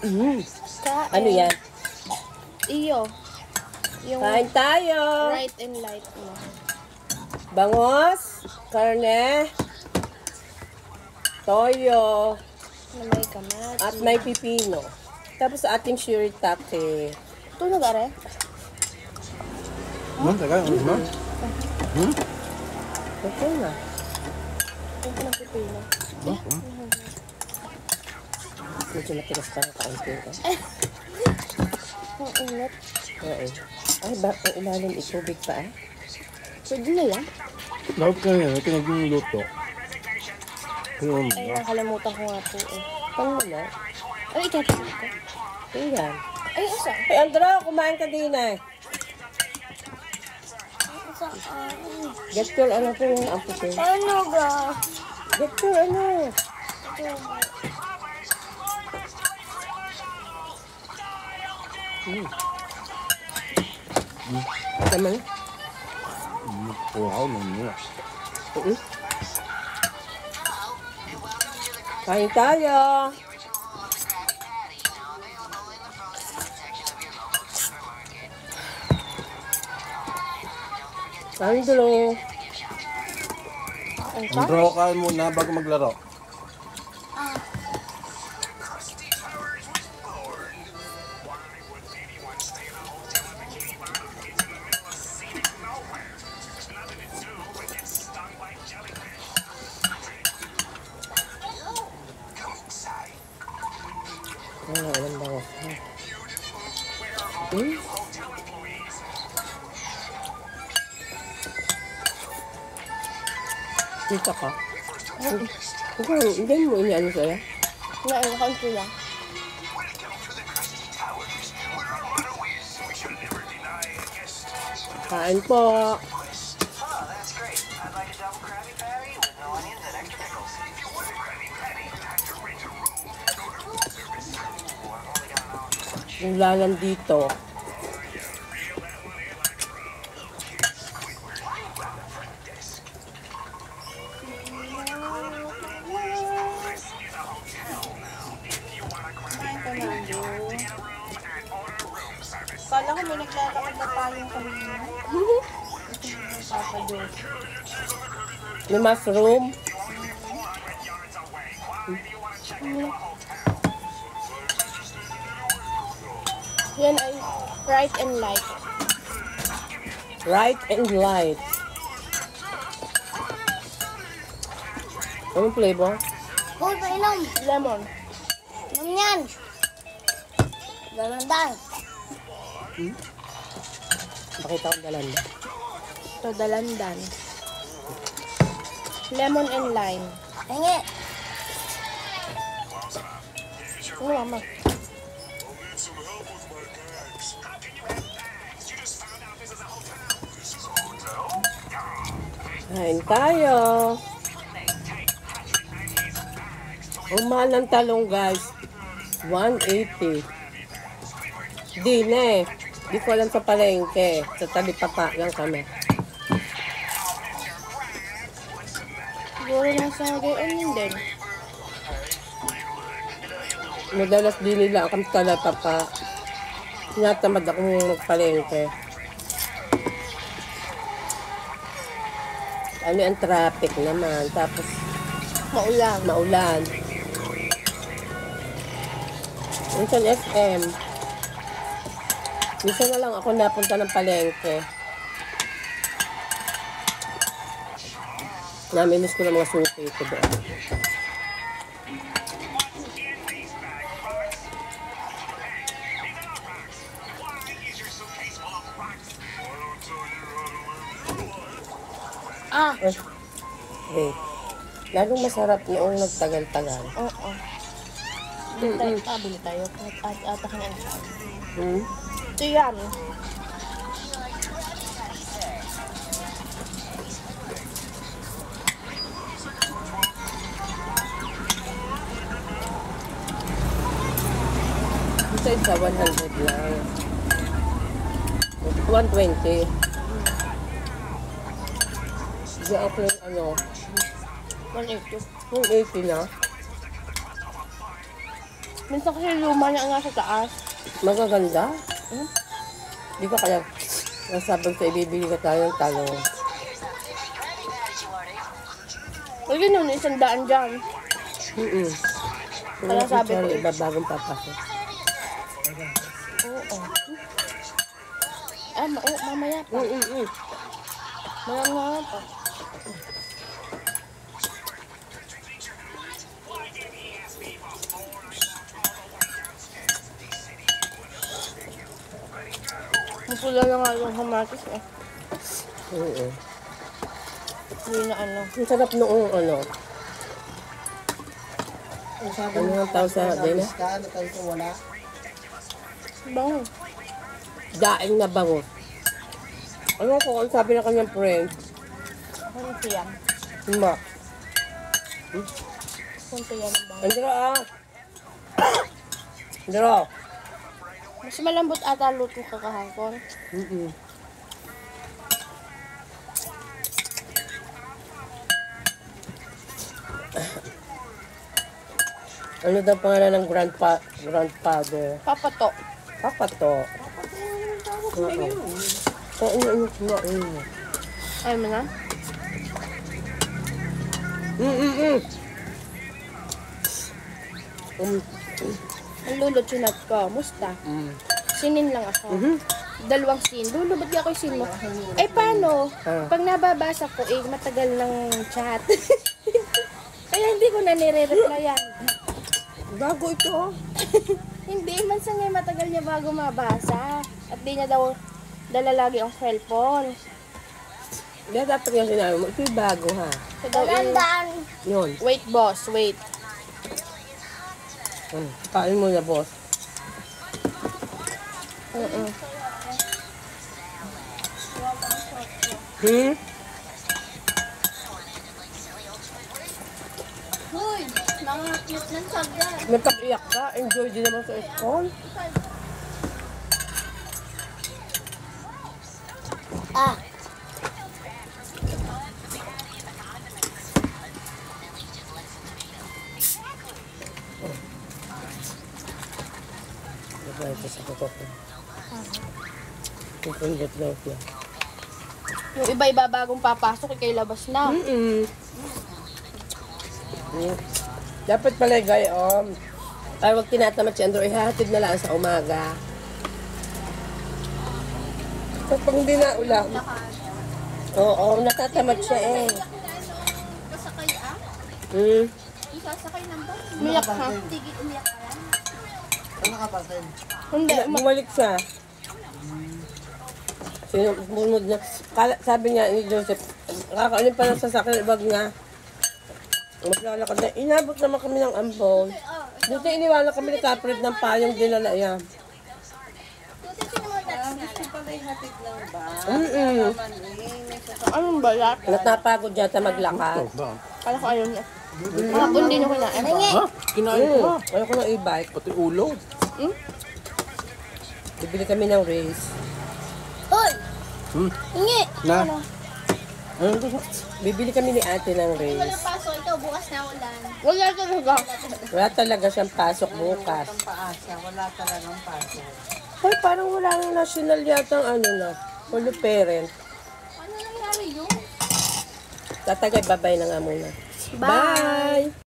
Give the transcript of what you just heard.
Kain. Ano yan? Iyo. Yung Kain tayo. right and light mo. Bangos, karne, toyo, Na may kamatis. at may pipino. Tapos sa ating shirataki. Tunog are? Tagal, Ito na. Yung pinagpipino. Medyo matigas pa ng kaunti. Ang init. Oo. Ay, ang ilalim itubig pa ah. Pwede na yan? Dapat ka yan, pinagluluto. Ay, nakalimutan ko nga po eh. Paano na? Ay, ikatapos ko. Ayan. Ay, isa. Ay, Andra, kumain ka din eh. Isa. Get your ano po yung ampute. Ano ga? Get your ano. Tama na? Wow, naman. Kain tayo. Kain dulu. Draw ka muna bago maglaro. Walang bangos. Dito ka? Hindi mo iniano sa'yo? Nakaunti lang. Kain po. Yung lalan dito. Kala ko may naglalakad na tayong kanina. Papa Diyos. May mushroom. Yan ay right and light. Right and light. Anong flavor? Hoy, painom! Lemon. Inom yan! Dalandan. Pakita ko dalanda. Ito, dalandan. Lemon and lime. Hingi! Ano, mama? Kain tayo. Ang mahal ng talong guys. 180. Di na eh. Di ko alam sa palengke. Sa talipapa lang kami. Siguro nasa gayon din. Madalas din nila ang talipapa. Tinatamad akong magpalengke. Ano ang traffic naman. Tapos Maulang. maulan. Minsan SM. Minsan na lang ako napunta ng palengke. Namimiss ko ng mga suki ko doon. Okay. Lalong masarap noong nagtagal-tagal. Oo. Bili tayo. At atakin ang saan. Ito yan. Ito isa 100 lang. 120. Hindi ako yung ano. 180. 180 na. Minsan kasi luma niya nga sa taas. Magaganda. Di ba kaya nasabang sa ibibili ka tayo ng talong. Huwag yun, 100 dyan. Kaya sabi ko, iba bagong papasok. Oo. Mamaya pa. Mamaya pa. Mapula na nga yung kamatis eh. Hindi na ano. Ang sarap noong ano. Ano ang tawag sa din? Bango. Daing na bango. Ano ko kung sabi na kanyang friend? Kunti yan. Ma. Kunti yan bango. Andro ah. Andro. Mas malambot ata luto ka kahapon. Ano daw pangalan ng grandfather? Papato. Papa to. Ay mo na? Ang lulutsunat ko. Musta? Sinin lang ako. 2 sin. Dulo, ba't di ako yung sin mo? Eh, paano? Pag nababasa ko, matagal ng chat. Kaya hindi ko na nire-replyan. Bago ito. Hindi, mansan nga matagal niya bago mabasa. At di niya daw dala lagi ang cellphone. Hindi dapat nga sinabi mo, ito yung bago ha. So daw Yun. wait boss, wait. Kain mo na boss. Hoy, mga cute ng sagyan. May pag-iyak ka, enjoy din naman sa school. Diba ito sa kutot ko? Pupundot daw siya. Yung iba-iba bagong papasok, ikay labas na. Dapat pala gayom. Ay, wag tinatamad si Andrew, ihahatid na lang sa umaga. Kapag hindi na ulam. Oo, natatamad siya eh. Kasakay Isasakay ng bus. Umiyak ka. Hindi umiyak ka lang. Hindi, Bumalik siya. Sinunod niya. Sabi niya ni Joseph, kakaunin pa lang sa sakit, ibag nga. Maglalakad na. Inabot naman kami ng ambon. Dito iniwala kami ni Caprid ng payong dinala yan. anong balat? Natapagod yata maglakad. Kala ko ayaw niya. Hapon din ako na. Ha? Kinain ko ha. Ayoko na e-bike. Pati ulo. Bibili kami ng race. Hoy! Hingi! Na? Ano to? Bibili kami ni ate ng Walang race. paso, ikaw bukas na ulan. Wala talaga. Wala talaga siyang pasok bukas. Wala talagang paso. Ay, parang wala nang national yata ang ano na. Full parent. Ano nangyari yun? Tatagay, babay na nga muna. Bye!